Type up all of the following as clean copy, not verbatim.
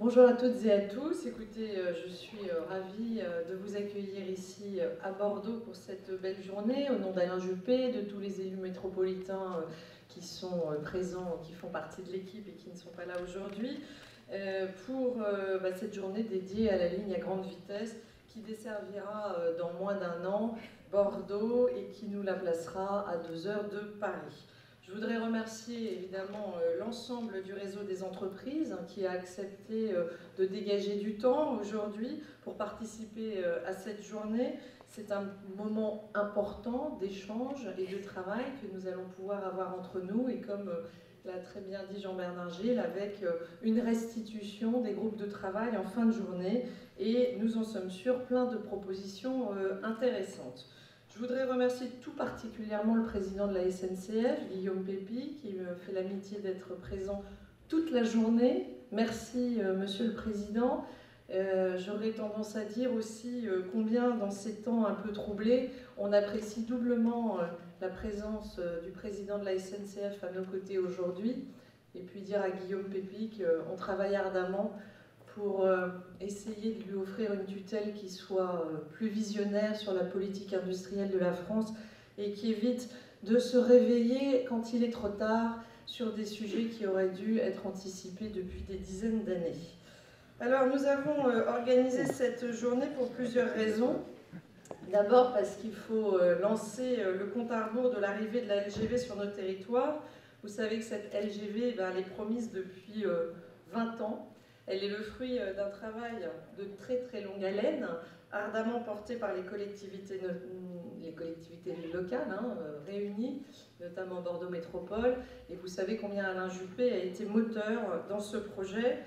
Bonjour à toutes et à tous. Écoutez, je suis ravie de vous accueillir ici à Bordeaux pour cette belle journée, au nom d'Alain Juppé, de tous les élus métropolitains qui sont présents, qui font partie de l'équipe et qui ne sont pas là aujourd'hui, pour cette journée dédiée à la ligne à grande vitesse qui desservira dans moins d'un an Bordeaux et qui nous la placera à 2 heures de Paris. Je voudrais remercier évidemment l'ensemble du réseau des entreprises qui a accepté de dégager du temps aujourd'hui pour participer à cette journée. C'est un moment important d'échange et de travail que nous allons pouvoir avoir entre nous et comme l'a très bien dit Jean-Bernard Gilles, avec une restitution des groupes de travail en fin de journée et nous en sommes sûrs plein de propositions intéressantes. Je voudrais remercier tout particulièrement le président de la SNCF, Guillaume Pepy, qui me fait l'amitié d'être présent toute la journée. Merci, Monsieur le Président. J'aurais tendance à dire aussi combien, dans ces temps un peu troublés, on apprécie doublement la présence du président de la SNCF à nos côtés aujourd'hui. Et puis dire à Guillaume Pepy qu'on travaille ardemment pour essayer de lui offrir une tutelle qui soit plus visionnaire sur la politique industrielle de la France et qui évite de se réveiller quand il est trop tard sur des sujets qui auraient dû être anticipés depuis des dizaines d'années. Alors nous avons organisé cette journée pour plusieurs raisons. D'abord parce qu'il faut lancer le compte à rebours de l'arrivée de la LGV sur nos territoires. Vous savez que cette LGV, elle est promise depuis 20 ans. Elle est le fruit d'un travail de très très longue haleine, ardemment porté par les collectivités locales réunies, notamment Bordeaux Métropole. Et vous savez combien Alain Juppé a été moteur dans ce projet.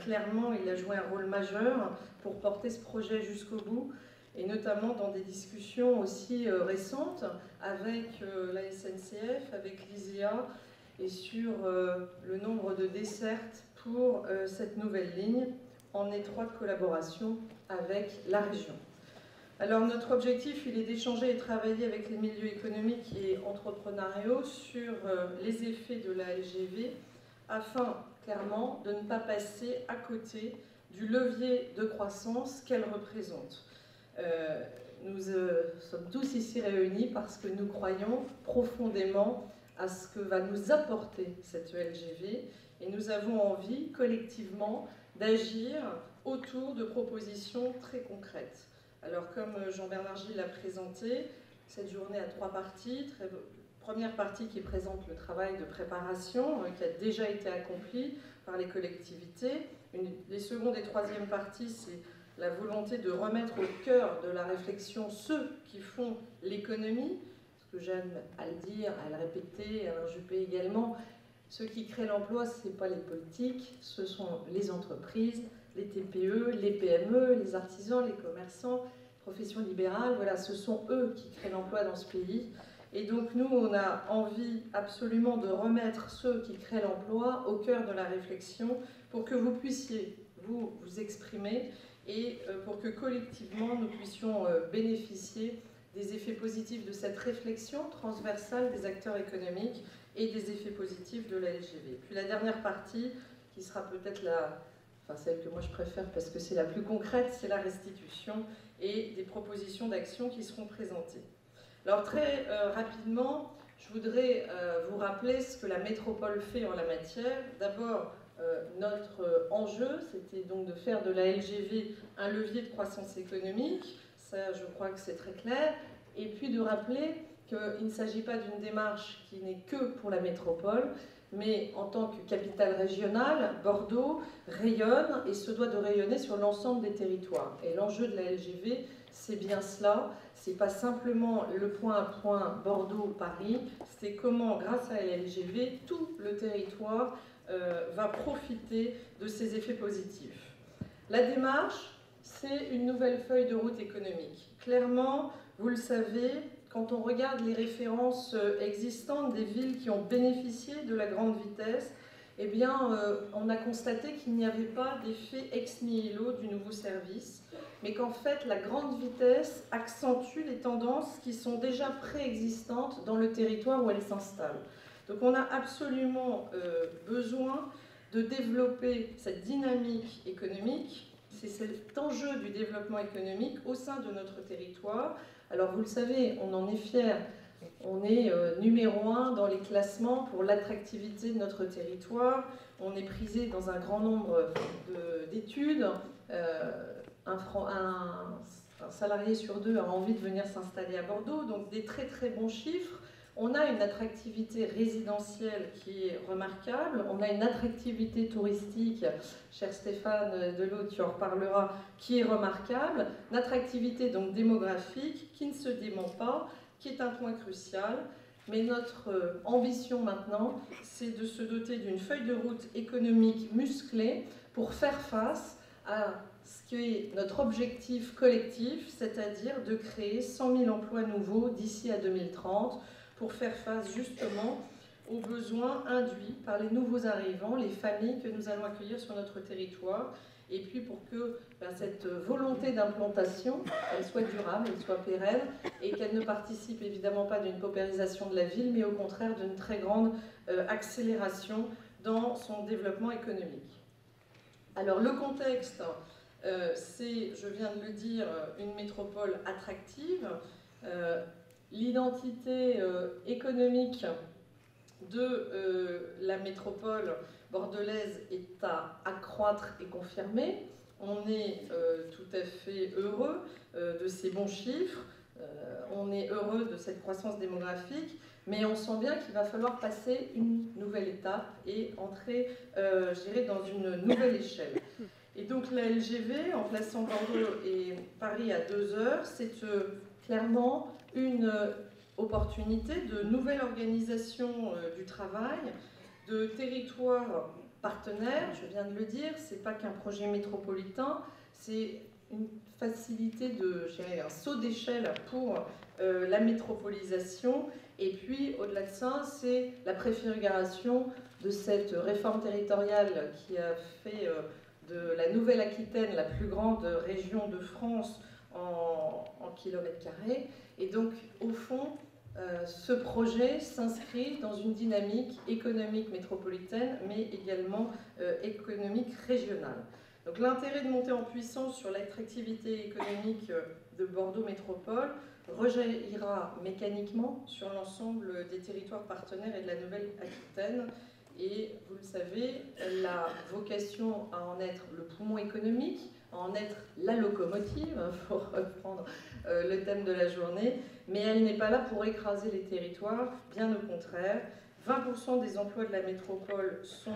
Clairement, il a joué un rôle majeur pour porter ce projet jusqu'au bout, et notamment dans des discussions aussi récentes avec la SNCF, avec l'ISEA, et sur le nombre de dessertes pour cette nouvelle ligne, en étroite collaboration avec la région. Alors notre objectif, il est d'échanger et travailler avec les milieux économiques et entrepreneuriaux sur les effets de la LGV, afin clairement de ne pas passer à côté du levier de croissance qu'elle représente. Nous sommes tous ici réunis parce que nous croyons profondément à ce que va nous apporter cette LGV et nous avons envie collectivement d'agir autour de propositions très concrètes. Alors comme Jean-Bernard Gilles l'a présenté, cette journée a 3 parties. Première partie qui présente le travail de préparation qui a déjà été accompli par les collectivités. Les secondes et troisième parties, c'est la volonté de remettre au cœur de la réflexion ceux qui font l'économie, ce que j'aime à le dire, à le répéter, Alain Juppé également. Ceux qui créent l'emploi, ce n'est pas les politiques, ce sont les entreprises, les TPE, les PME, les artisans, les commerçants, professions libérales. Voilà, ce sont eux qui créent l'emploi dans ce pays. Et donc nous, on a envie absolument de remettre ceux qui créent l'emploi au cœur de la réflexion pour que vous puissiez vous exprimer et pour que collectivement nous puissions bénéficier des effets positifs de cette réflexion transversale des acteurs économiques et des effets positifs de la LGV. Puis la dernière partie, qui sera peut-être celle que moi je préfère parce que c'est la plus concrète, c'est la restitution et des propositions d'action qui seront présentées. Alors très rapidement, je voudrais vous rappeler ce que la métropole fait en la matière. D'abord, notre enjeu, c'était donc de faire de la LGV un levier de croissance économique. Ça, je crois que c'est très clair. Et puis de rappeler qu'il ne s'agit pas d'une démarche qui n'est que pour la métropole, mais en tant que capitale régionale, Bordeaux rayonne et se doit de rayonner sur l'ensemble des territoires. Et l'enjeu de la LGV, c'est bien cela. C'est pas simplement le point à point Bordeaux-Paris, c'est comment, grâce à la LGV, tout le territoire va profiter de ces effets positifs. La démarche, c'est une nouvelle feuille de route économique. Clairement, vous le savez, quand on regarde les références existantes des villes qui ont bénéficié de la grande vitesse, eh bien, on a constaté qu'il n'y avait pas d'effet ex nihilo du nouveau service, mais qu'en fait, la grande vitesse accentue les tendances qui sont déjà préexistantes dans le territoire où elle s'installe. Donc on a absolument besoin de développer cette dynamique économique. C'est cet enjeu du développement économique au sein de notre territoire. Alors vous le savez, on en est fiers. On est numéro 1 dans les classements pour l'attractivité de notre territoire. On est prisé dans un grand nombre d'études. Un salarié sur 2 a envie de venir s'installer à Bordeaux, donc des très très bons chiffres. On a une attractivité résidentielle qui est remarquable, on a une attractivité touristique, cher Stéphane Delot, tu en reparleras, qui est remarquable, une attractivité donc démographique qui ne se dément pas, qui est un point crucial. Mais notre ambition maintenant, c'est de se doter d'une feuille de route économique musclée pour faire face à ce qui est notre objectif collectif, c'est-à-dire de créer 100 000 emplois nouveaux d'ici à 2030, pour faire face justement aux besoins induits par les nouveaux arrivants, les familles que nous allons accueillir sur notre territoire, et puis pour que cette volonté d'implantation, elle soit durable, elle soit pérenne, et qu'elle ne participe évidemment pas d'une paupérisation de la ville, mais au contraire d'une très grande accélération dans son développement économique. Alors le contexte, c'est, je viens de le dire, une métropole attractive. L'identité économique de la métropole bordelaise est à accroître et confirmer. On est tout à fait heureux de ces bons chiffres, on est heureux de cette croissance démographique, mais on sent bien qu'il va falloir passer une nouvelle étape et entrer, je dirais, dans une nouvelle échelle. Et donc la LGV, en plaçant Bordeaux et Paris à 2 heures, c'est clairement une opportunité de nouvelle organisation du travail, de territoires partenaires, je viens de le dire, c'est pas qu'un projet métropolitain, c'est une facilité de gérer un saut d'échelle pour la métropolisation. Et puis, au-delà de ça, c'est la préfiguration de cette réforme territoriale qui a fait de la Nouvelle-Aquitaine la plus grande région de France en kilomètres carrés. Et donc, au fond, ce projet s'inscrit dans une dynamique économique métropolitaine, mais également économique régionale. Donc l'intérêt de monter en puissance sur l'attractivité économique de Bordeaux Métropole rejaillira mécaniquement sur l'ensemble des territoires partenaires et de la Nouvelle-Aquitaine. Et vous le savez, elle a vocation à en être le poumon économique, à en être la locomotive, pour reprendre le thème de la journée, mais elle n'est pas là pour écraser les territoires, bien au contraire. 20% des emplois de la métropole sont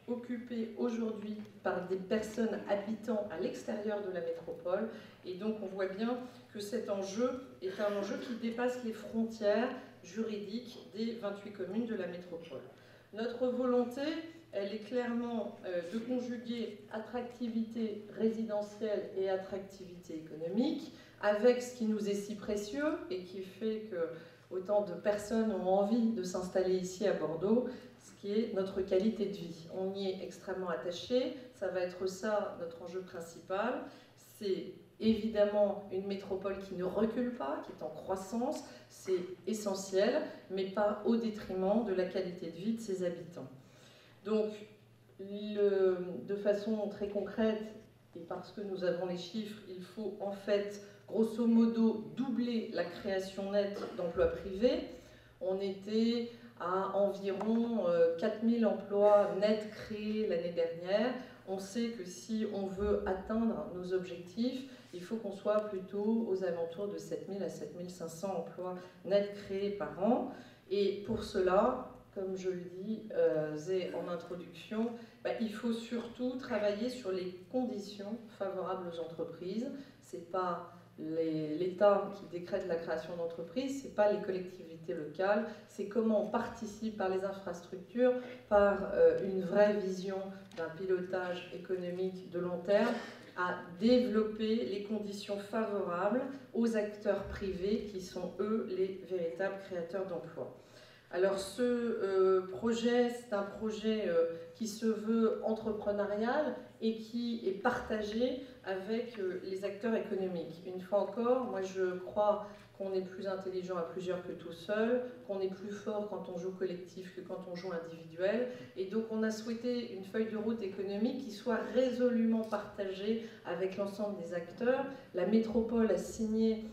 occupés aujourd'hui par des personnes habitant à l'extérieur de la métropole, et donc on voit bien que cet enjeu est un enjeu qui dépasse les frontières juridiques des 28 communes de la métropole. Notre volonté, elle est clairement de conjuguer attractivité résidentielle et attractivité économique, avec ce qui nous est si précieux et qui fait que autant de personnes ont envie de s'installer ici à Bordeaux, ce qui est notre qualité de vie. On y est extrêmement attaché, ça va être ça notre enjeu principal. C'est évidemment une métropole qui ne recule pas, qui est en croissance, c'est essentiel, mais pas au détriment de la qualité de vie de ses habitants. Donc, de façon très concrète, et parce que nous avons les chiffres, il faut en fait, grosso modo, doubler la création nette d'emplois privés. On était à environ 4000 emplois nets créés l'année dernière. On sait que si on veut atteindre nos objectifs, il faut qu'on soit plutôt aux alentours de 7000 à 7500 emplois nets créés par an. Et pour cela, comme je le disais en introduction, il faut surtout travailler sur les conditions favorables aux entreprises. Ce n'est pas l'État qui décrète la création d'entreprises, ce n'est pas les collectivités locales, c'est comment on participe par les infrastructures, par une vraie vision d'un pilotage économique de long terme, à développer les conditions favorables aux acteurs privés qui sont, eux, les véritables créateurs d'emplois. Alors ce projet, c'est un projet qui se veut entrepreneurial et qui est partagé avec les acteurs économiques. Une fois encore, moi je crois qu'on est plus intelligent à plusieurs que tout seul, qu'on est plus fort quand on joue collectif que quand on joue individuel. Et donc on a souhaité une feuille de route économique qui soit résolument partagée avec l'ensemble des acteurs. La métropole a signé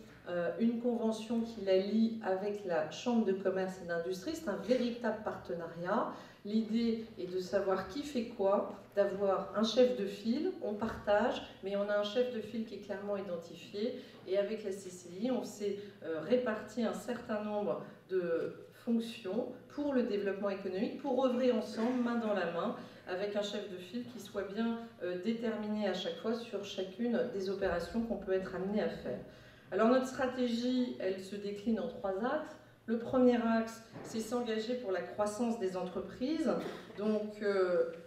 une convention qui la lie avec la Chambre de commerce et d'industrie. C'est un véritable partenariat. L'idée est de savoir qui fait quoi, d'avoir un chef de file, on partage, mais on a un chef de file qui est clairement identifié. Et avec la CCI, on s'est réparti un certain nombre de fonctions pour le développement économique, pour œuvrer ensemble, main dans la main, avec un chef de file qui soit bien déterminé à chaque fois sur chacune des opérations qu'on peut être amené à faire. Alors notre stratégie, elle se décline en 3 axes. Le premier axe, c'est s'engager pour la croissance des entreprises. Donc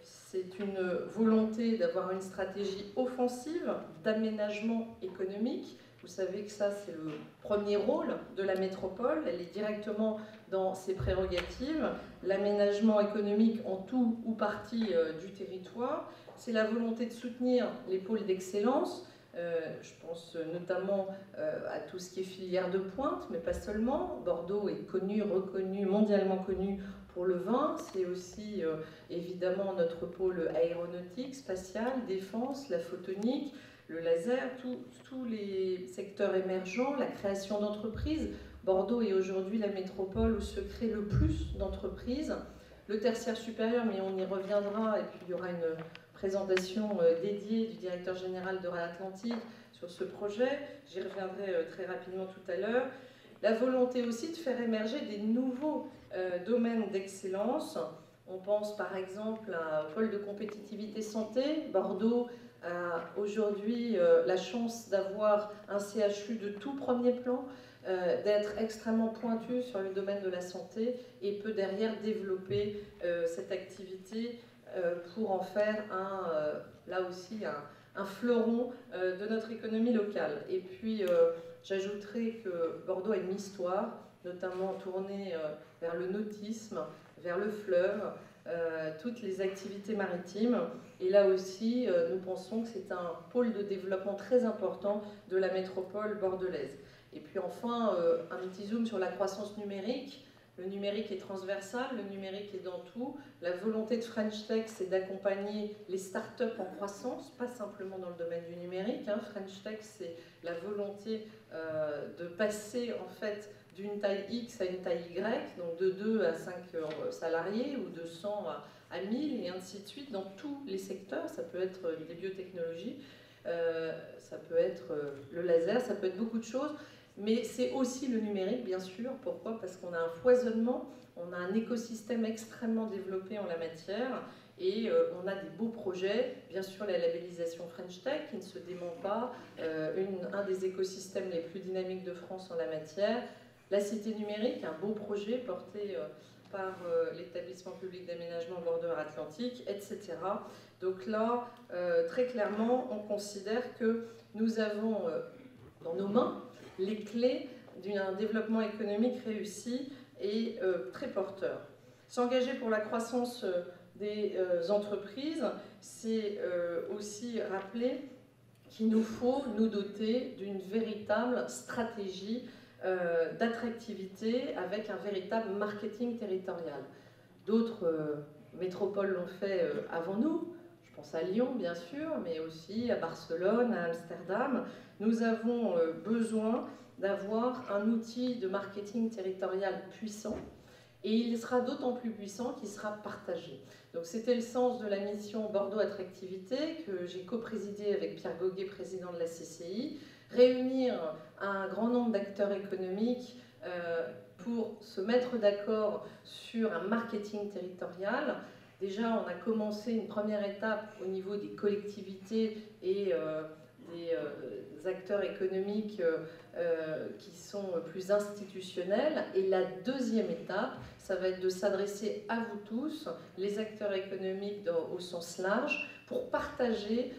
c'est une volonté d'avoir une stratégie offensive d'aménagement économique. Vous savez que ça, c'est le premier rôle de la métropole. Elle est directement dans ses prérogatives. L'aménagement économique en tout ou partie du territoire. C'est la volonté de soutenir les pôles d'excellence. Je pense notamment à tout ce qui est filière de pointe, mais pas seulement. Bordeaux est connu, reconnu, mondialement connu pour le vin. C'est aussi évidemment notre pôle aéronautique, spatial, défense, la photonique, le laser, tous les secteurs émergents, la création d'entreprises. Bordeaux est aujourd'hui la métropole où se crée le plus d'entreprises. Le tertiaire supérieur, mais on y reviendra, et puis il y aura une présentation dédiée du directeur général de Atlantique sur ce projet. J'y reviendrai très rapidement tout à l'heure. La volonté aussi de faire émerger des nouveaux domaines d'excellence. On pense par exemple à un pôle de compétitivité santé. Bordeaux a aujourd'hui la chance d'avoir un CHU de tout premier plan, d'être extrêmement pointu sur le domaine de la santé et peut derrière développer cette activité pour en faire là aussi un fleuron de notre économie locale. Et puis j'ajouterai que Bordeaux a une histoire, notamment tournée vers le nautisme, vers le fleuve, toutes les activités maritimes. Et là aussi, nous pensons que c'est un pôle de développement très important de la métropole bordelaise. Et puis enfin, un petit zoom sur la croissance numérique. Le numérique est transversal, le numérique est dans tout. La volonté de French Tech, c'est d'accompagner les startups en croissance, pas simplement dans le domaine du numérique. French Tech, c'est la volonté de passer en fait d'une taille X à une taille Y, donc de 2 à 5 salariés ou de 100 à 1000 et ainsi de suite dans tous les secteurs. Ça peut être les biotechnologies, ça peut être le laser, ça peut être beaucoup de choses. Mais c'est aussi le numérique, bien sûr. Pourquoi? Parce qu'on a un foisonnement, on a un écosystème extrêmement développé en la matière et on a des beaux projets. Bien sûr, la labellisation French Tech, qui ne se dément pas, un des écosystèmes les plus dynamiques de France en la matière. La cité numérique, un beau projet porté par l'établissement public d'aménagement Bordeaux-Atlantique, etc. Donc là, très clairement, on considère que nous avons dans nos mains les clés d'un développement économique réussi et très porteur. S'engager pour la croissance des entreprises, c'est aussi rappeler qu'il nous faut nous doter d'une véritable stratégie d'attractivité avec un véritable marketing territorial. D'autres métropoles l'ont fait avant nous. Je pense à Lyon, bien sûr, mais aussi à Barcelone, à Amsterdam. Nous avons besoin d'avoir un outil de marketing territorial puissant et il sera d'autant plus puissant qu'il sera partagé. Donc c'était le sens de la mission Bordeaux Attractivité que j'ai co-présidée avec Pierre Goguet, président de la CCI, réunir un grand nombre d'acteurs économiques pour se mettre d'accord sur un marketing territorial. Déjà, on a commencé une première étape au niveau des collectivités et des acteurs économiques qui sont plus institutionnels. Et la deuxième étape, ça va être de s'adresser à vous tous, les acteurs économiques au sens large, pour partager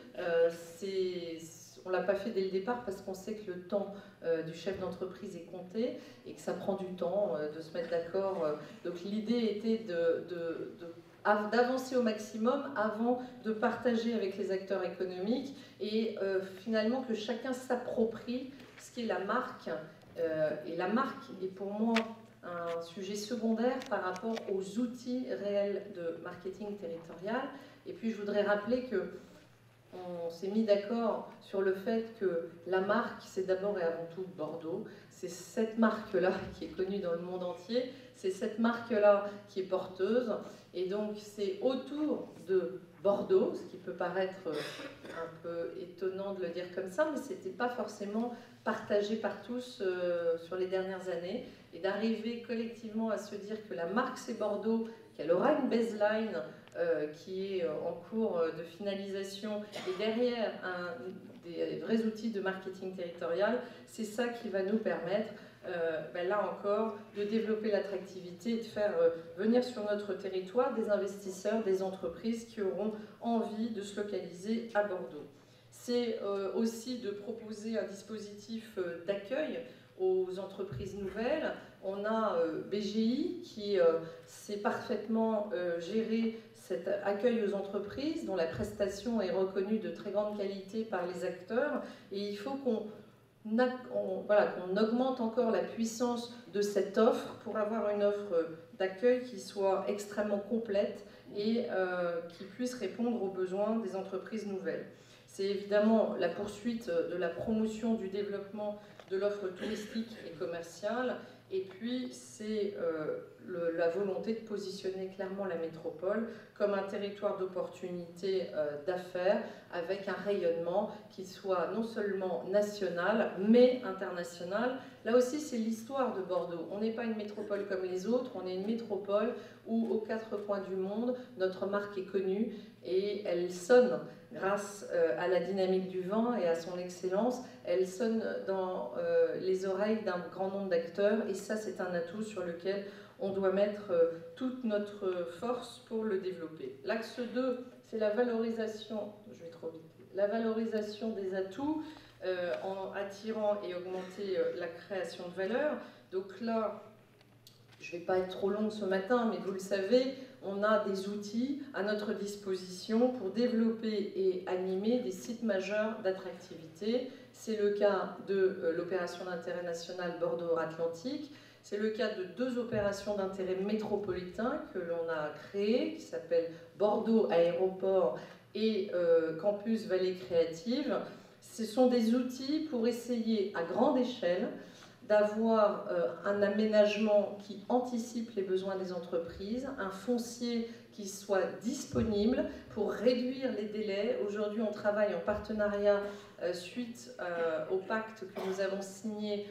on ne l'a pas fait dès le départ parce qu'on sait que le temps du chef d'entreprise est compté et que ça prend du temps de se mettre d'accord. Donc l'idée était d'avancer au maximum avant de partager avec les acteurs économiques et finalement que chacun s'approprie ce qui est la marque Et la marque est pour moi un sujet secondaire par rapport aux outils réels de marketing territorial. Et puis je voudrais rappeler que on s'est mis d'accord sur le fait que la marque, c'est d'abord et avant tout Bordeaux. C'est cette marque-là qui est connue dans le monde entier. C'est cette marque-là qui est porteuse. Et donc, c'est autour de Bordeaux, ce qui peut paraître un peu étonnant de le dire comme ça, mais ce n'était pas forcément partagé par tous sur les dernières années. Et d'arriver collectivement à se dire que la marque, c'est Bordeaux, qu'elle aura une baseline qui est en cours de finalisation, et derrière des vrais outils de marketing territorial, c'est ça qui va nous permettre, là encore, de développer l'attractivité et de faire venir sur notre territoire des investisseurs, des entreprises qui auront envie de se localiser à Bordeaux. C'est aussi de proposer un dispositif d'accueil aux entreprises nouvelles. On a BGI qui sait parfaitement gérer cet accueil aux entreprises dont la prestation est reconnue de très grande qualité par les acteurs, et il faut qu'on augmente encore la puissance de cette offre pour avoir une offre d'accueil qui soit extrêmement complète et qui puisse répondre aux besoins des entreprises nouvelles. C'est évidemment la poursuite de la promotion du développement de l'offre touristique et commerciale, et puis c'est la volonté de positionner clairement la métropole comme un territoire d'opportunités d'affaires avec un rayonnement qui soit non seulement national mais international. Là aussi, c'est l'histoire de Bordeaux. On n'est pas une métropole comme les autres, on est une métropole où aux quatre coins du monde, notre marque est connue et elle sonne grâce à la dynamique du vent et à son excellence. Elle sonne dans les oreilles d'un grand nombre d'acteurs, et ça, c'est un atout sur lequel on doit mettre toute notre force pour le développer. L'axe 2, c'est la valorisation, je vais trop vite, la valorisation des atouts en attirant et augmenter la création de valeur. Donc là, je ne vais pas être trop longue ce matin, mais vous le savez, on a des outils à notre disposition pour développer et animer des sites majeurs d'attractivité. C'est le cas de l'opération d'intérêt national Bordeaux-Atlantique. C'est le cas de 2 opérations d'intérêt métropolitain que l'on a créées, qui s'appellent Bordeaux Aéroport et Campus Vallée Créative. Ce sont des outils pour essayer à grande échelle d'avoir un aménagement qui anticipe les besoins des entreprises, un foncier qui soit disponible pour réduire les délais. Aujourd'hui, on travaille en partenariat suite au pacte que nous avons signé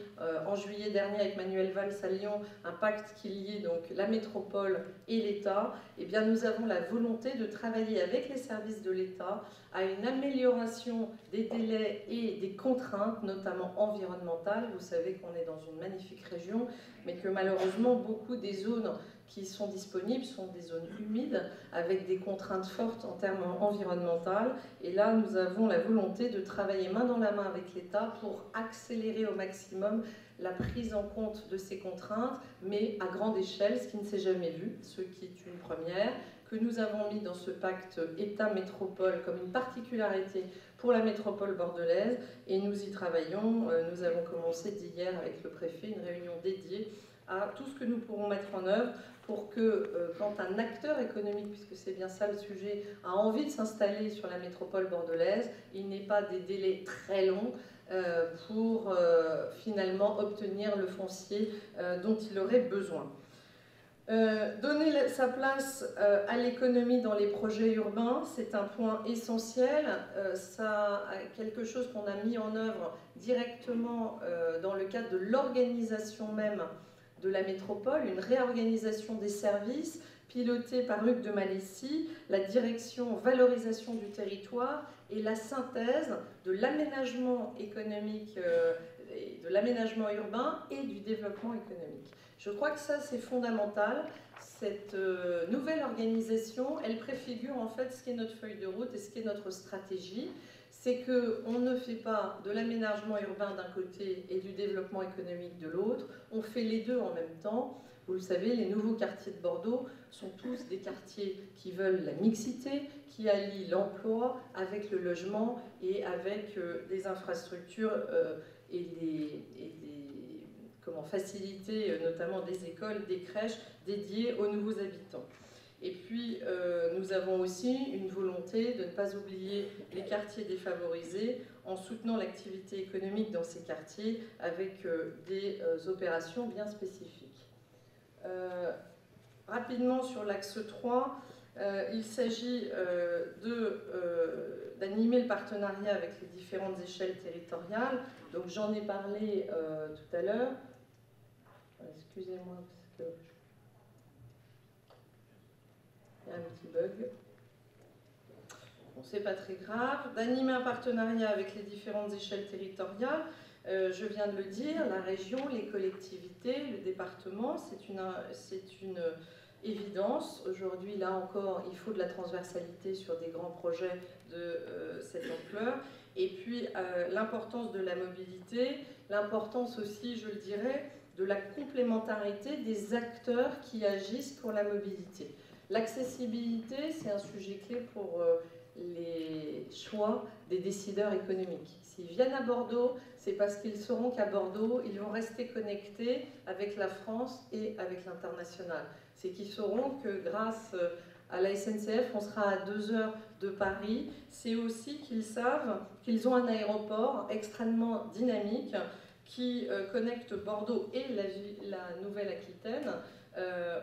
en juillet dernier avec Manuel Valls à Lyon, un pacte qui liait donc la métropole et l'État. Eh bien, nous avons la volonté de travailler avec les services de l'État à une amélioration des délais et des contraintes, notamment environnementales. Vous savez qu'on est dans une magnifique région, mais que malheureusement, beaucoup des zones qui sont disponibles sont des zones humides, avec des contraintes fortes en termes environnementaux. Et là, nous avons la volonté de travailler main dans la main avec l'État pour accélérer au maximum la prise en compte de ces contraintes, mais à grande échelle, ce qui ne s'est jamais vu, ce qui est une première, que nous avons mis dans ce pacte État-métropole comme une particularité pour la métropole bordelaise, et nous y travaillons. Nous avons commencé d'hier avec le préfet une réunion dédiée à tout ce que nous pourrons mettre en œuvre pour que, quand un acteur économique, puisque c'est bien ça le sujet, a envie de s'installer sur la métropole bordelaise, il n'ait pas des délais très longs pour finalement obtenir le foncier dont il aurait besoin. Donner sa place à l'économie dans les projets urbains, c'est un point essentiel. Ça, quelque chose qu'on a mis en œuvre directement dans le cadre de l'organisation même de la métropole, une réorganisation des services pilotée par Hugues de Malessis, la direction valorisation du territoire et la synthèse de l'aménagement économique, de l'aménagement urbain et du développement économique. Je crois que ça, c'est fondamental. Cette nouvelle organisation, elle préfigure en fait ce qu'est notre feuille de route et ce qu'est notre stratégie. C'est qu'on ne fait pas de l'aménagement urbain d'un côté et du développement économique de l'autre, on fait les deux en même temps. Vous le savez, les nouveaux quartiers de Bordeaux sont tous des quartiers qui veulent la mixité, qui allient l'emploi avec le logement et avec des infrastructures et comment faciliter notamment des écoles, des crèches dédiées aux nouveaux habitants. Et puis, nous avons aussi une volonté de ne pas oublier les quartiers défavorisés en soutenant l'activité économique dans ces quartiers avec des opérations bien spécifiques. Rapidement sur l'axe 3, il s'agit d'animer le partenariat avec les différentes échelles territoriales. Donc j'en ai parlé tout à l'heure. Excusez-moi parce que il y a un petit bug. Bon, c'est pas très grave. D'animer un partenariat avec les différentes échelles territoriales. Je viens de le dire, la région, les collectivités, le département, c'est une évidence. Aujourd'hui, là encore, il faut de la transversalité sur des grands projets de cette ampleur. Et puis, l'importance de la mobilité, l'importance aussi, je le dirais, de la complémentarité des acteurs qui agissent pour la mobilité. L'accessibilité, c'est un sujet clé pour les choix des décideurs économiques. S'ils viennent à Bordeaux, c'est parce qu'ils sauront qu'à Bordeaux, ils vont rester connectés avec la France et avec l'international. C'est qu'ils sauront que grâce à la SNCF, on sera à 2 heures de Paris. C'est aussi qu'ils savent qu'ils ont un aéroport extrêmement dynamique qui connecte Bordeaux et la Nouvelle-Aquitaine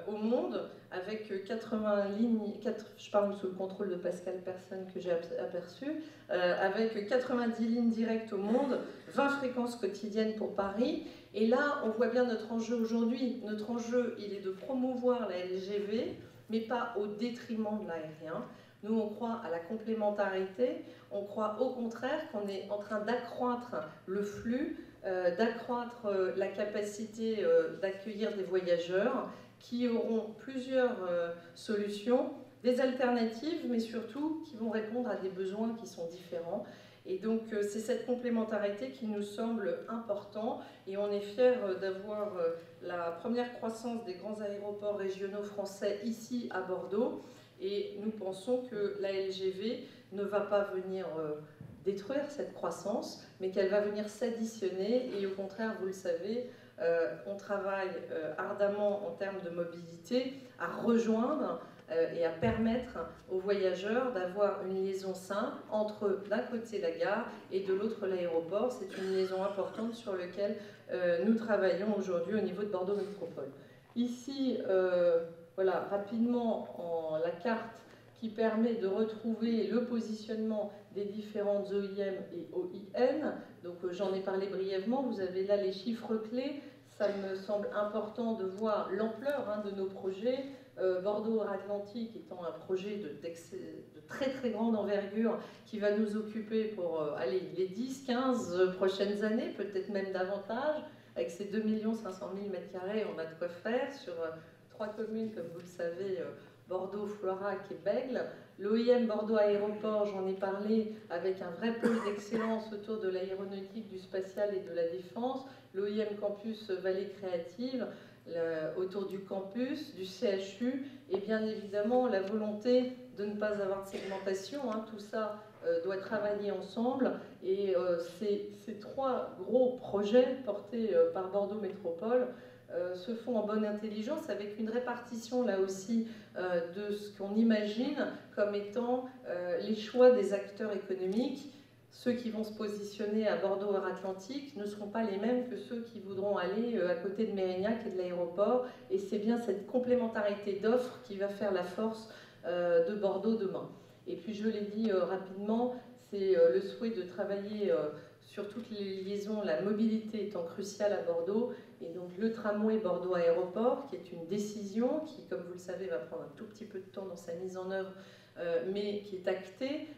au monde, avec 80 lignes, je parle sous le contrôle de Pascal Personne que j'ai aperçu, avec 90 lignes directes au monde, 20 fréquences quotidiennes pour Paris. Et là, on voit bien notre enjeu aujourd'hui. Notre enjeu, il est de promouvoir la LGV, mais pas au détriment de l'aérien. Nous, on croit à la complémentarité, on croit au contraire qu'on est en train d'accroître le flux, d'accroître la capacité d'accueillir des voyageurs qui auront plusieurs solutions, des alternatives, mais surtout qui vont répondre à des besoins qui sont différents. Et donc, c'est cette complémentarité qui nous semble important. Et on est fiers d'avoir la première croissance des grands aéroports régionaux français ici à Bordeaux. Et nous pensons que la LGV ne va pas venir détruire cette croissance, mais qu'elle va venir s'additionner. Et au contraire, vous le savez, on travaille ardemment en termes de mobilité à rejoindre et à permettre aux voyageurs d'avoir une liaison simple entre d'un côté la gare et de l'autre l'aéroport. C'est une liaison importante sur laquelle nous travaillons aujourd'hui au niveau de Bordeaux Métropole. Ici, voilà, rapidement, la carte qui permet de retrouver le positionnement des différentes OIM et OIN. Donc j'en ai parlé brièvement, vous avez là les chiffres clés. Ça me semble important de voir l'ampleur de nos projets. Bordeaux-Atlantique étant un projet de très très grande envergure qui va nous occuper pour les 10-15 prochaines années, peut-être même davantage. Avec ces 2 500 000 m², on a de quoi faire sur 3 communes, comme vous le savez, Bordeaux, Florac et Bègles. L'OIM Bordeaux Aéroport, j'en ai parlé, avec un vrai pôle d'excellence autour de l'aéronautique, du spatial et de la défense. L'OIM Campus Vallée Créative, autour du campus, du CHU, et bien évidemment la volonté de ne pas avoir de segmentation. Tout ça doit travailler ensemble. Et ces 3 gros projets portés par Bordeaux Métropole se font en bonne intelligence, avec une répartition là aussi de ce qu'on imagine comme étant les choix des acteurs économiques. Ceux qui vont se positionner à Bordeaux-Atlantique ne seront pas les mêmes que ceux qui voudront aller à côté de Mérignac et de l'aéroport. Et c'est bien cette complémentarité d'offres qui va faire la force de Bordeaux demain. Et puis je l'ai dit rapidement, c'est le souhait de travailler sur toutes les liaisons, la mobilité étant cruciale à Bordeaux. Et donc le tramway Bordeaux Aéroport, qui est une décision qui, comme vous le savez, va prendre un tout petit peu de temps dans sa mise en œuvre, mais qui est actée,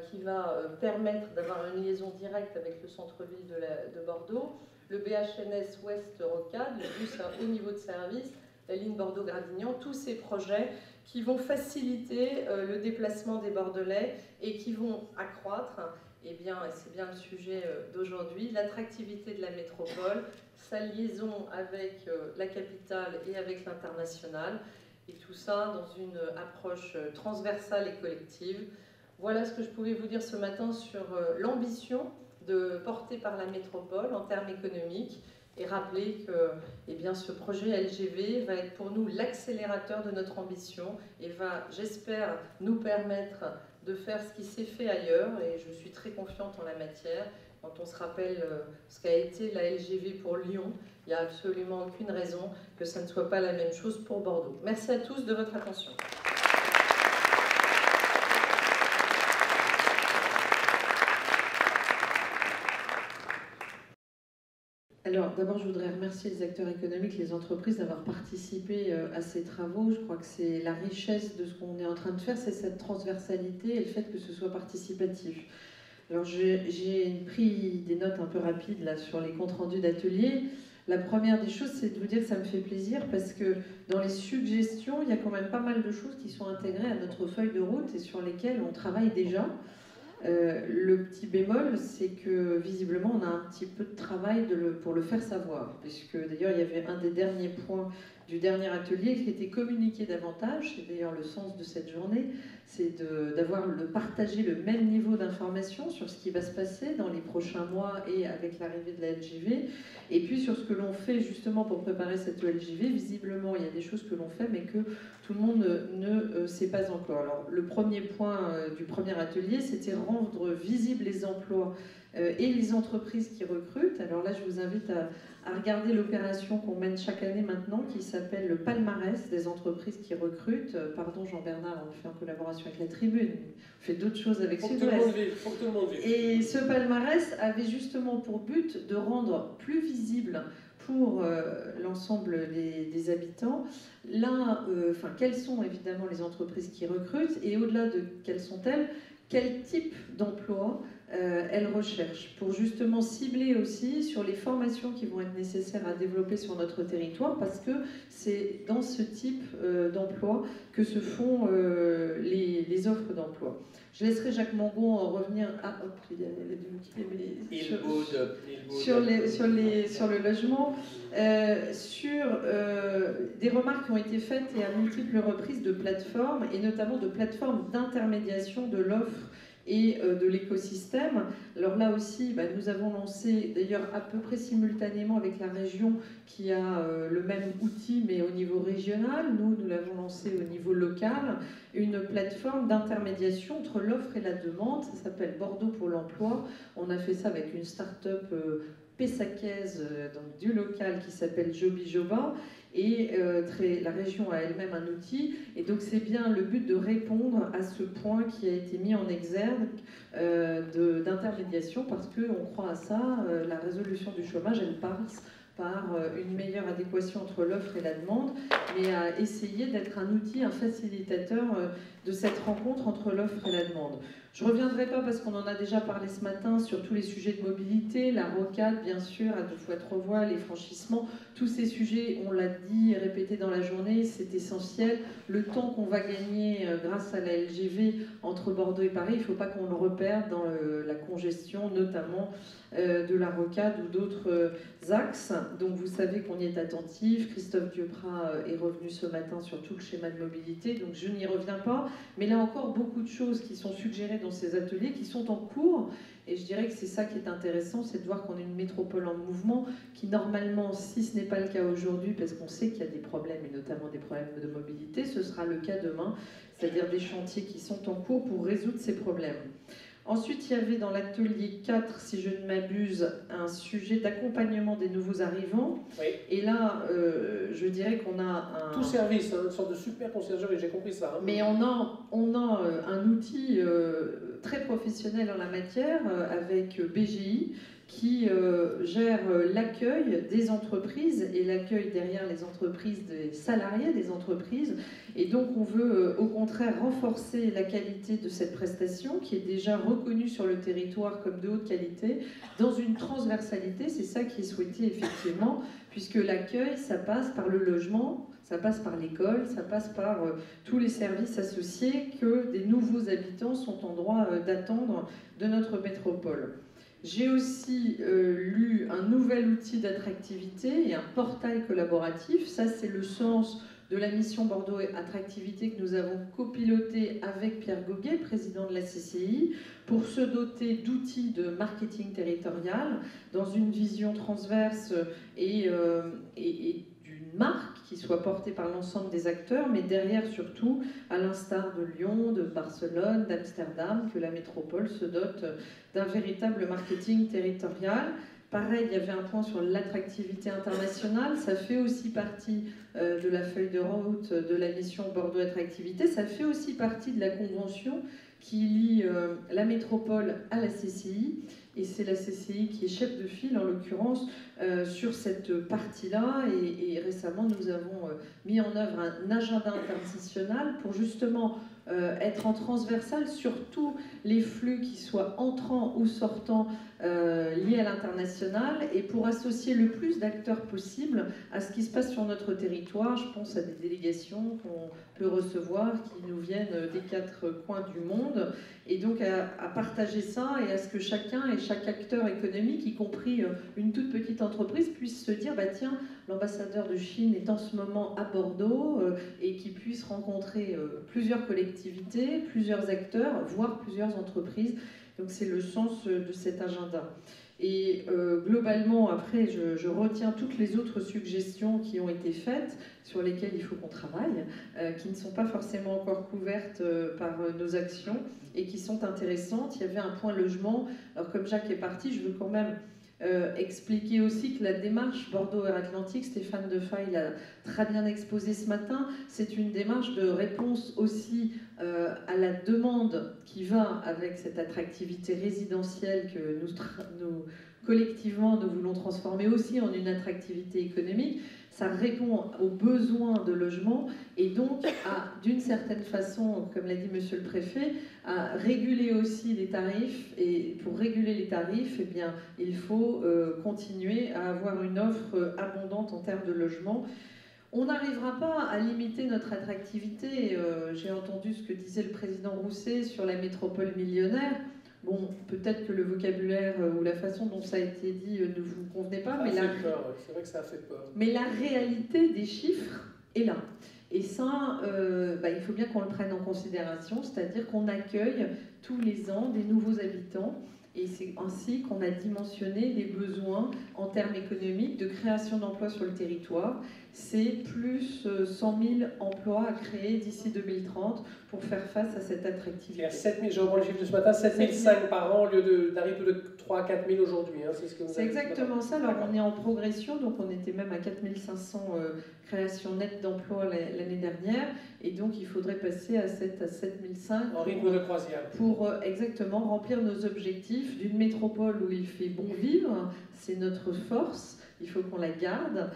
qui va permettre d'avoir une liaison directe avec le centre-ville de Bordeaux. Le BHNS Ouest Rocade, le bus à haut niveau de service, la ligne Bordeaux-Gradignan, tous ces projets qui vont faciliter le déplacement des Bordelais et qui vont accroître, et c'est bien le sujet d'aujourd'hui, l'attractivité de la métropole, sa liaison avec la capitale et avec l'international, et tout ça dans une approche transversale et collective. Voilà ce que je pouvais vous dire ce matin sur l'ambition portée par la métropole en termes économiques. et rappeler que eh bien, ce projet LGV va être pour nous l'accélérateur de notre ambition et va, j'espère, nous permettre de faire ce qui s'est fait ailleurs, et je suis très confiante en la matière. Quand on se rappelle ce qu'a été la LGV pour Lyon, il n'y a absolument aucune raison que ça ne soit pas la même chose pour Bordeaux. Merci à tous de votre attention. Alors, d'abord, je voudrais remercier les acteurs économiques, les entreprises d'avoir participé à ces travaux. Je crois que c'est la richesse de ce qu'on est en train de faire, c'est cette transversalité et le fait que ce soit participatif. Alors, j'ai pris des notes un peu rapides là, sur les comptes rendus d'atelier. La première des choses, c'est de vous dire que ça me fait plaisir parce que dans les suggestions, il y a quand même pas mal de choses qui sont intégrées à notre feuille de route et sur lesquelles on travaille déjà. Le petit bémol, c'est que visiblement on a un petit peu de travail pour le faire savoir, puisque d'ailleurs il y avait un des derniers points du dernier atelier qui était communiqué davantage, c'est d'ailleurs le sens de cette journée, c'est de partager le même niveau d'information sur ce qui va se passer dans les prochains mois et avec l'arrivée de la LGV, et puis sur ce que l'on fait justement pour préparer cette LGV. Visiblement il y a des choses que l'on fait mais que tout le monde ne sait pas encore. Alors, le premier point du premier atelier, c'était rendre visibles les emplois et les entreprises qui recrutent. Alors là, je vous invite à regarder l'opération qu'on mène chaque année maintenant, qui s'appelle le palmarès des entreprises qui recrutent. Pardon Jean-Bernard, on le fait en collaboration avec la Tribune. On fait d'autres choses avec Sud-Ouest. Et ce palmarès avait justement pour but de rendre plus visible pour l'ensemble des habitants, quelles sont évidemment les entreprises qui recrutent et au-delà de quelles sont-elles, quel type d'emploi elles recherchent, pour justement cibler aussi sur les formations qui vont être nécessaires à développer sur notre territoire, parce que c'est dans ce type d'emploi que se font les offres d'emploi. Je laisserai Jacques Mangon en revenir sur le logement, sur des remarques qui ont été faites et à multiples reprises de plateformes, et notamment de plateformes d'intermédiation de l'offre et de l'écosystème. Alors là aussi, nous avons lancé, d'ailleurs à peu près simultanément avec la région qui a le même outil mais au niveau régional, nous l'avons lancé au niveau local, une plateforme d'intermédiation entre l'offre et la demande. Ça s'appelle Bordeaux pour l'emploi. On a fait ça avec une start-up pessacaise, donc du local, qui s'appelle Joby Joba. Et la région a elle-même un outil, et donc c'est bien le but de répondre à ce point qui a été mis en exergue d'intermédiation, parce qu'on croit à ça. La résolution du chômage, elle passe par une meilleure adéquation entre l'offre et la demande, mais à essayer d'être un outil, un facilitateur de cette rencontre entre l'offre et la demande. Je ne reviendrai pas, parce qu'on en a déjà parlé ce matin, sur tous les sujets de mobilité, la rocade, bien sûr, à 2 fois 3 voies, les franchissements, tous ces sujets, on l'a dit et répété dans la journée, c'est essentiel. Le temps qu'on va gagner grâce à la LGV entre Bordeaux et Paris, il ne faut pas qu'on le reperde dans la congestion, notamment de la rocade ou d'autres axes. Donc vous savez qu'on y est attentif. Christophe Dieprat est revenu ce matin sur tout le schéma de mobilité, donc je n'y reviens pas. Mais là encore, beaucoup de choses qui sont suggérées dans ces ateliers, qui sont en cours. Et je dirais que c'est ça qui est intéressant, c'est de voir qu'on est une métropole en mouvement, qui normalement, si ce n'est pas le cas aujourd'hui, parce qu'on sait qu'il y a des problèmes, et notamment des problèmes de mobilité, ce sera le cas demain, c'est-à-dire des chantiers qui sont en cours pour résoudre ces problèmes. Ensuite, il y avait dans l'atelier 4, si je ne m'abuse, un sujet d'accompagnement des nouveaux arrivants. Oui. Et là, je dirais qu'on a un... Tout service, une sorte de super conciergerie, j'ai compris ça. Hein. Mais on a un outil très professionnel en la matière, avec BGI, qui gère l'accueil des entreprises et l'accueil derrière les entreprises des salariés des entreprises. Et donc on veut au contraire renforcer la qualité de cette prestation qui est déjà reconnue sur le territoire comme de haute qualité dans une transversalité. C'est ça qui est souhaité effectivement, puisque l'accueil, ça passe par le logement, ça passe par l'école, ça passe par tous les services associés que des nouveaux habitants sont en droit d'attendre de notre métropole. J'ai aussi lu un nouvel outil d'attractivité et un portail collaboratif. Ça, c'est le sens de la mission Bordeaux Attractivité que nous avons copilotée avec Pierre Goguet, président de la CCI, pour se doter d'outils de marketing territorial dans une vision transverse et d'une marque qui soit portée par l'ensemble des acteurs, mais derrière surtout, à l'instar de Lyon, de Barcelone, d'Amsterdam, que la métropole se dote d'un véritable marketing territorial. Pareil, il y avait un point sur l'attractivité internationale, ça fait aussi partie de la feuille de route de la mission Bordeaux Attractivité, ça fait aussi partie de la convention qui lie la métropole à la CCI, et c'est la CCI qui est chef de file en l'occurrence sur cette partie-là, et récemment nous avons mis en œuvre un agenda international pour justement être en transversal sur tous les flux qui soient entrants ou sortants liés à l'international, et pour associer le plus d'acteurs possible à ce qui se passe sur notre territoire. Je pense à des délégations qu'on peut recevoir qui nous viennent des 4 coins du monde, et donc à partager ça et à ce que chacun et chaque acteur économique, y compris une toute petite entreprise, puisse se dire bah tiens, l'ambassadeur de Chine est en ce moment à Bordeaux, et qui puisse rencontrer plusieurs collectivités, plusieurs acteurs, voire plusieurs entreprises. Donc c'est le sens de cet agenda. Et globalement, après, je retiens toutes les autres suggestions qui ont été faites, sur lesquelles il faut qu'on travaille, qui ne sont pas forcément encore couvertes par nos actions et qui sont intéressantes. Il y avait un point logement. Alors comme Jacques est parti, je veux quand même expliquer aussi que la démarche Bordeaux Air Atlantique, Stéphane Defay l'a très bien exposé ce matin, c'est une démarche de réponse aussi à la demande qui va avec cette attractivité résidentielle que nous collectivement nous voulons transformer aussi en une attractivité économique. Ça répond aux besoins de logement et donc d'une certaine façon, comme l'a dit Monsieur le Préfet, à réguler aussi les tarifs. Et pour réguler les tarifs, eh bien, il faut continuer à avoir une offre abondante en termes de logement. On n'arrivera pas à limiter notre attractivité. J'ai entendu ce que disait le président Rousset sur la métropole millionnaire. Bon, peut-être que le vocabulaire ou la façon dont ça a été dit ne vous convenait pas, mais c'est vrai que ça a fait peur. Mais la réalité des chiffres est là. Et ça, il faut bien qu'on le prenne en considération, c'est-à-dire qu'on accueille tous les ans des nouveaux habitants. Et c'est ainsi qu'on a dimensionné les besoins en termes économiques de création d'emplois sur le territoire. C'est plus 100 000 emplois à créer d'ici 2030 pour faire face à cette attractivité. Je reprends les chiffres de ce matin, 7 500 par an au lieu d'un rythme de 3 à 4 000 aujourd'hui. Hein, c'est exactement ça. Alors on est en progression, donc on était même à 4 500 créations nettes d'emplois l'année dernière. Et donc il faudrait passer à 7 500 en rythme de croisière. Pour exactement remplir nos objectifs d'une métropole où il fait bon vivre. C'est notre force. Il faut qu'on la garde,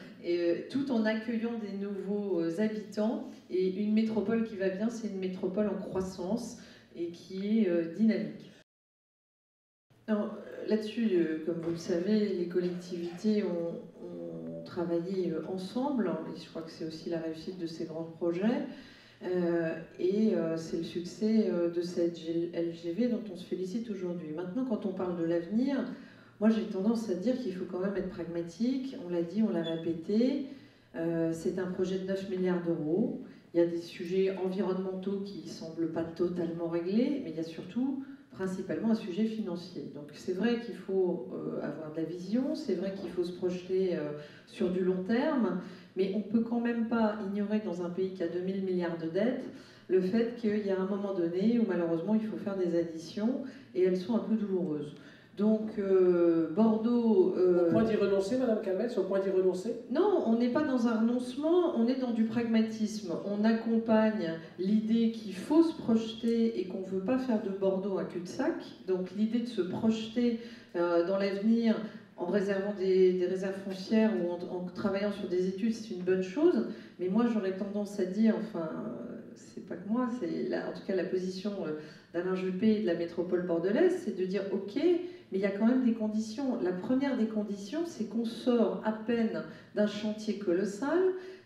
tout en accueillant des nouveaux habitants. Et une métropole qui va bien, c'est une métropole en croissance et qui est dynamique. Là-dessus, comme vous le savez, les collectivités ont travaillé ensemble, et je crois que c'est aussi la réussite de ces grands projets. C'est le succès de cette LGV dont on se félicite aujourd'hui. Maintenant, quand on parle de l'avenir, moi, j'ai tendance à dire qu'il faut quand même être pragmatique. On l'a dit, on l'a répété. C'est un projet de 9 milliards d'euros. Il y a des sujets environnementaux qui ne semblent pas totalement réglés, mais il y a surtout, principalement, un sujet financier. Donc c'est vrai qu'il faut avoir de la vision, c'est vrai qu'il faut se projeter sur du long terme, mais on ne peut quand même pas ignorer, dans un pays qui a 2000 milliards de dettes, le fait qu'il y a un moment donné où malheureusement il faut faire des additions, et elles sont un peu douloureuses. Donc Bordeaux... Au point d'y renoncer, Madame Calmette, au point d'y renoncer? Non, on n'est pas dans un renoncement, on est dans du pragmatisme. On accompagne l'idée qu'il faut se projeter et qu'on ne veut pas faire de Bordeaux un cul-de-sac. Donc l'idée de se projeter dans l'avenir en réservant des réserves foncières ou en travaillant sur des études, c'est une bonne chose. Mais moi, j'aurais tendance à dire, enfin, c'est pas que moi, c'est en tout cas la position d'Alain Juppé et de la métropole bordelaise, c'est de dire ok, mais il y a quand même des conditions. La première des conditions, c'est qu'on sort à peine d'un chantier colossal.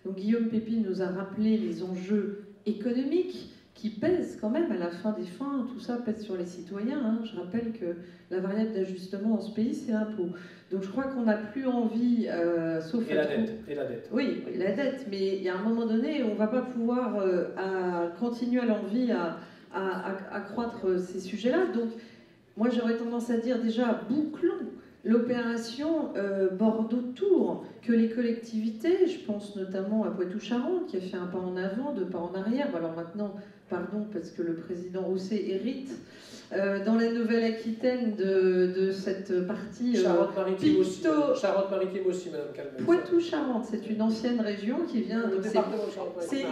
Donc Guillaume Pépine nous a rappelé les enjeux économiques qui pèse quand même à la fin des fins, tout ça pèse sur les citoyens. Hein. Je rappelle que la variable d'ajustement dans ce pays, c'est l'impôt. Donc je crois qu'on n'a plus envie, sauf... Et la dette. Oui, la dette, mais il y a un moment donné, on ne va pas pouvoir continuer à l'envie à croître ces sujets-là. Donc moi j'aurais tendance à dire déjà, bouclons l'opération Bordeaux-Tours, que les collectivités, je pense notamment à Poitou-Charentes, qui a fait un pas en avant, deux pas en arrière. Alors maintenant, pardon, parce que le président Rousset hérite dans la Nouvelle-Aquitaine de cette partie Charente-Maritime aussi, Charente-Maritime aussi, Madame Calmel. Poitou-Charentes, c'est une ancienne région qui vient... Le département de Charente-Maritime.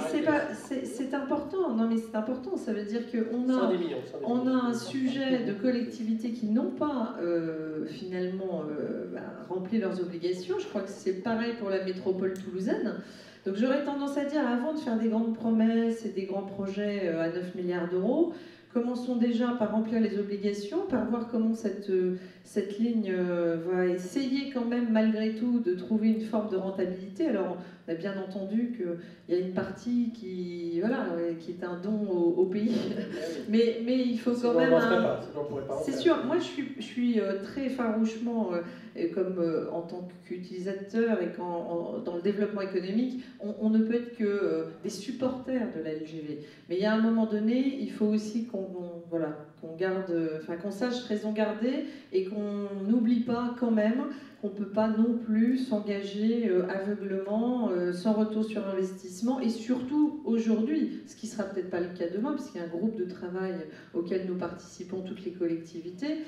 C'est important, non mais c'est important, ça veut dire qu'on a un sujet de collectivités qui n'ont pas finalement rempli leurs obligations. Je crois que c'est pareil pour la métropole toulousaine. Donc j'aurais tendance à dire, avant de faire des grandes promesses et des grands projets à 9 milliards d'euros, commençons déjà par remplir les obligations, par voir comment cette ligne va essayer quand même malgré tout de trouver une forme de rentabilité. Alors on a bien entendu qu'il y a une partie qui est un don au pays, mais il faut quand même... C'est sûr, moi je suis très farouchement, en tant qu'utilisateur et dans le développement économique, on ne peut être que des supporters de la LGV. Mais il y a un moment donné, il faut aussi qu'on sache raison garder et qu'on n'oublie pas quand même qu'on ne peut pas non plus s'engager aveuglement, sans retour sur investissement, et surtout aujourd'hui, ce qui ne sera peut-être pas le cas demain, puisqu'il y a un groupe de travail auquel nous participons toutes les collectivités,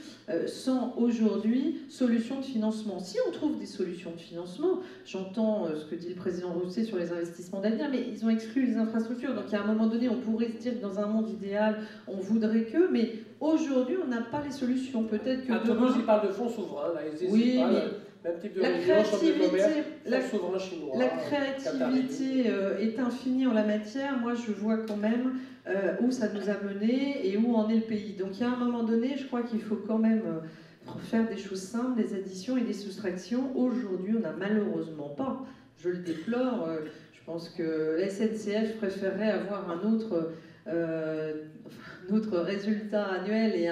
sans aujourd'hui solution de financement. Si on trouve des solutions de financement, j'entends ce que dit le président Rousset sur les investissements d'avenir, mais ils ont exclu les infrastructures, donc à un moment donné, on pourrait se dire que dans un monde idéal, on voudrait que, mais aujourd'hui, on n'a pas les solutions. Peut-être que demain... Toulouse, ils parlent de fonds souverains, là, ils hésitent pas, même type de la créativité est infinie en la matière. Moi, je vois quand même où ça nous a mené et où en est le pays. Donc, il y a un moment donné, je crois qu'il faut quand même faire des choses simples, des additions et des soustractions. Aujourd'hui, on n'a malheureusement pas, je le déplore, je pense que la SNCF préférerait avoir un autre résultat annuel et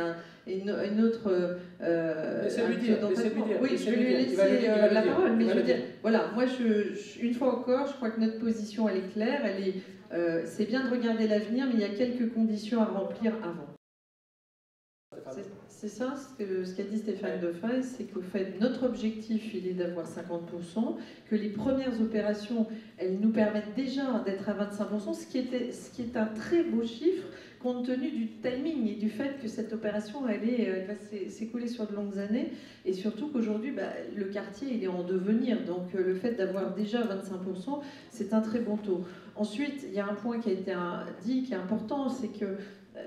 une autre... Oui, je vais lui laisser la parole, mais je veux dire, voilà, moi, une fois encore, je crois que notre position, elle est claire, c'est bien de regarder l'avenir, mais il y a quelques conditions à remplir avant. C'est ça, ce qu'a dit Stéphane Defay, c'est qu'au fait, notre objectif, il est d'avoir 50%, que les premières opérations, elles nous permettent déjà d'être à 25%, ce qui est un très beau chiffre, compte tenu du timing et du fait que cette opération, elle va s'écouler sur de longues années, et surtout qu'aujourd'hui, le quartier, il est en devenir, donc le fait d'avoir déjà 25%, c'est un très bon taux. Ensuite, il y a un point qui a été dit, qui est important, c'est que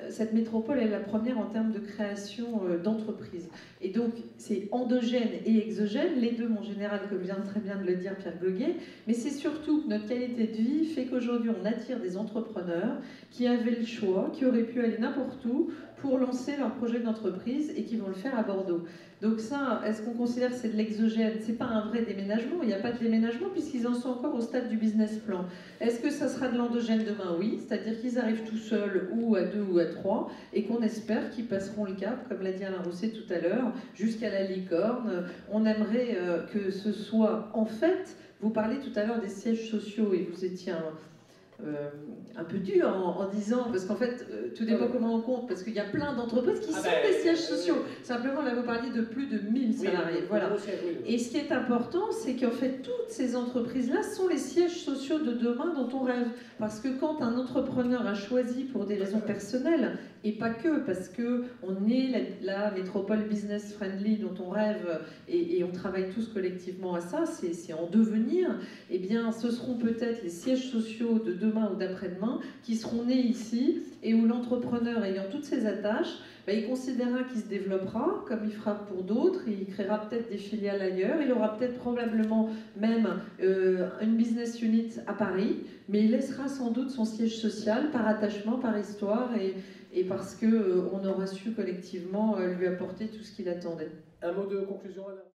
cette métropole est la première en termes de création d'entreprises. Et donc, c'est endogène et exogène, les deux, mon général, comme vient très bien de le dire Pierre Goguet, mais c'est surtout que notre qualité de vie fait qu'aujourd'hui, on attire des entrepreneurs qui avaient le choix, qui auraient pu aller n'importe où pour lancer leur projet d'entreprise et qui vont le faire à Bordeaux. Donc ça, est-ce qu'on considère que c'est de l'exogène? C'est pas un vrai déménagement, il n'y a pas de déménagement puisqu'ils en sont encore au stade du business plan. Est-ce que ça sera de l'endogène demain? Oui, c'est-à-dire qu'ils arrivent tout seuls ou à 2 ou à 3 et qu'on espère qu'ils passeront le cap, comme l'a dit Alain Rousset tout à l'heure, jusqu'à la licorne. On aimerait que ce soit, en fait, vous parlez tout à l'heure des sièges sociaux et vous étiez un peu dur en disant, parce qu'en fait, tout dépend comment on compte, parce qu'il y a plein d'entreprises qui sont des sièges sociaux. Simplement, là, vous parliez de plus de 1000 salariés. Voilà. Et ce qui est important, c'est qu'en fait, toutes ces entreprises-là sont les sièges sociaux de demain dont on rêve. Parce que quand un entrepreneur a choisi pour des raisons personnelles, et pas que, parce qu'on est la métropole business friendly dont on rêve, et on travaille tous collectivement à ça, c'est en devenir, eh bien, ce seront peut-être les sièges sociaux de demain ou d'après-demain qui seront nés ici, et où l'entrepreneur ayant toutes ses attaches, il considérera qu'il se développera, comme il fera pour d'autres, il créera peut-être des filiales ailleurs, il aura peut-être probablement même une business unit à Paris, mais il laissera sans doute son siège social par attachement, par histoire, et parce qu'on aura su collectivement lui apporter tout ce qu'il attendait. Un mot de conclusion, Alain ?